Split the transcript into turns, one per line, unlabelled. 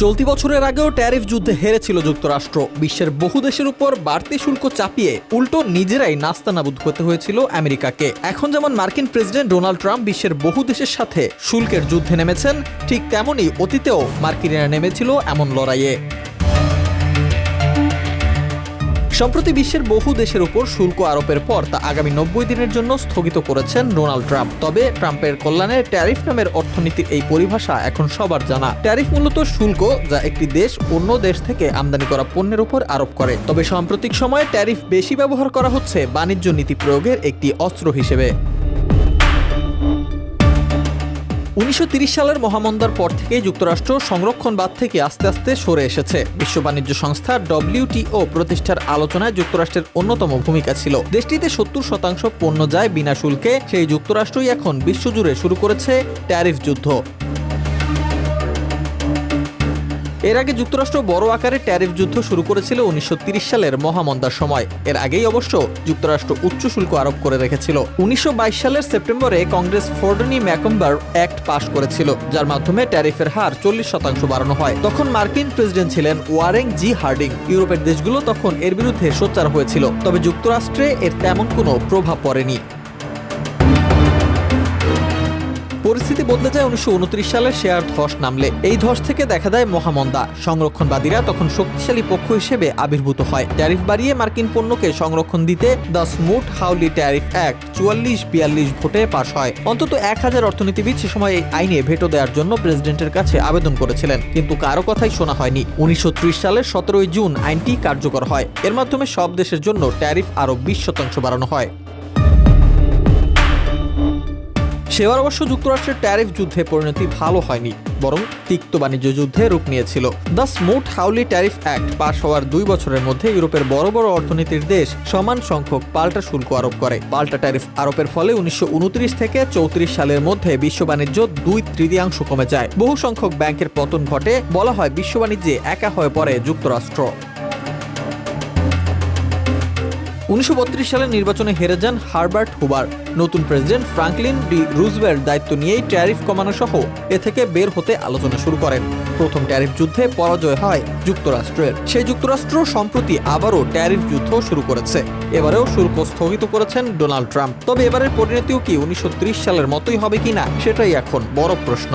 চলতি বছরের আগেও ট্যারিফ যুদ্ধে হেরেছিল যুক্তরাষ্ট্র। বিশ্বের বহু দেশের উপর বাড়তি শুল্ক চাপিয়ে উল্টো নিজেরাই নাস্তানাবুদ হতে হয়েছিল আমেরিকাকে। এখন যেমন মার্কিন প্রেসিডেন্ট ডোনাল্ড ট্রাম্প বিশ্বের বহু দেশের সাথে শুল্কের যুদ্ধে নেমেছেন, ঠিক তেমনই অতীতেও মার্কিনিরা নেমেছিল এমন লড়াইয়ে। সম্প্রতি বিশ্বের বহু দেশের উপর শুল্ক আরোপের পর তা আগামী 90 দিনের জন্য স্থগিত করেছেন ডোনাল্ড ট্রাম্প। তবে ট্রাম্পের কল্যাণে ট্যারিফ নামের অর্থনীতির এই পরিভাষা এখন সবার জানা। ট্যারিফ মূলত শুল্ক যা একটি দেশ অন্য দেশ থেকে আমদানি করা পণ্যের উপর আরোপ করে। তবে সাম্প্রতিক সময়ে ট্যারিফ বেশি ব্যবহার করা হচ্ছে বাণিজ্য নীতি প্রয়োগের একটি অস্ত্র হিসেবে। 1930 সালের মহামন্দার পর থেকেই যুক্তরাষ্ট্র সংরক্ষণবাদ থেকে আস্তে আস্তে সরে এসেছে। বিশ্ব বাণিজ্য সংস্থা WTO প্রতিষ্ঠার আলোচনায় যুক্তরাষ্ট্রের অন্যতম ভূমিকা ছিল। দেশটিতে 70% পণ্য যায় বিনা শুল্কে। সেই যুক্তরাষ্ট্রই এখন বিশ্বজুড়ে শুরু করেছে ট্যারিফ যুদ্ধ। এর আগে যুক্তরাষ্ট্র বড় আকারে ট্যারিফ যুদ্ধ শুরু করেছিল 1930 সালের মহামন্দার সময়। এর আগেই অবশ্য যুক্তরাষ্ট্র উচ্চ শুল্ক আরোপ করে রেখেছিল। 1922 সালের সেপ্টেম্বরে কংগ্রেস ফোর্ডনি-ম্যাকম্বার অ্যাক্ট পাশ করেছিল, যার মাধ্যমে ট্যারিফের হার 40% বাড়ানো হয়। তখন মার্কিন প্রেসিডেন্ট ছিলেন ওয়ারেন জি হার্ডিং। ইউরোপের দেশগুলো তখন এর বিরুদ্ধে সোচ্চার হয়েছিল, তবে যুক্তরাষ্ট্রে এর তেমন কোনো প্রভাব পড়েনি। পরিস্থিতি বদলে যায় 1929 সালে শেয়ার ধস নামলে। এই ধস থেকে দেখা দেয় মহামন্দা। সংরক্ষণবাদীরা তখন শক্তিশালী পক্ষ হিসেবে আবির্ভূত হয়। ট্যারিফ বাড়িয়ে মার্কিন পণ্যকে সংরক্ষণ দিতে দ্য স্মুথ-হাউলি ট্যারিফ অ্যাক্ট 44-42 ভোটে পাশ হয়। অন্তত 1000 অর্থনীতিবিদ সে সময় এই আইনে ভেটো দেওয়ার জন্য প্রেসিডেন্টের কাছে আবেদন করেছিলেন, কিন্তু কারো কথাই শোনা হয়নি। 1930 সালের 17 জুন আইনটি কার্যকর হয়। এর মাধ্যমে সব দেশের জন্য ট্যারিফ আরও 20% বাড়ানো হয়। সেবার অবশ্য যুক্তরাষ্ট্রের ট্যারিফ যুদ্ধে পরিণতি ভালো হয়নি, বরং তিক্ত বাণিজ্য যুদ্ধে রূপ নিয়েছিল। দ্য স্মুথ-হাউলি ট্যারিফ অ্যাক্ট পাশ হওয়ার 2 বছরের মধ্যে ইউরোপের বড় বড় অর্থনীতির দেশ সমান সংখ্যক পাল্টা শুল্ক আরোপ করে। পাল্টা ট্যারিফ আরোপের ফলে 1929 থেকে 34 সালের মধ্যে বিশ্ব বাণিজ্য 2/3 কমে যায়। বহু সংখ্যক ব্যাংকের পতন ঘটে। বলা হয় বিশ্ব বাণিজ্যে একা হয়ে পড়ে যুক্তরাষ্ট্র। 1932 সালের নির্বাচনে হেরে যান হারবার্ট হুভার। নতুন প্রেসিডেন্ট ফ্রাঙ্কলিন ডি রুজভেল্ট দায়িত্ব নিয়েই ট্যারিফ কমানো সহ এ থেকে বের হতে আলোচনা শুরু করেন। প্রথম ট্যারিফ যুদ্ধে পরাজয় হয় যুক্তরাষ্ট্রের। সেই যুক্তরাষ্ট্র সম্প্রতি আবারও ট্যারিফ যুদ্ধ শুরু করেছে। এবারেও শুল্ক স্থগিত করেছেন ডোনাল্ড ট্রাম্প। তবে এবারের পরিণতিও কি 1930 সালের মতোই হবে কিনা, সেটাই এখন বড় প্রশ্ন।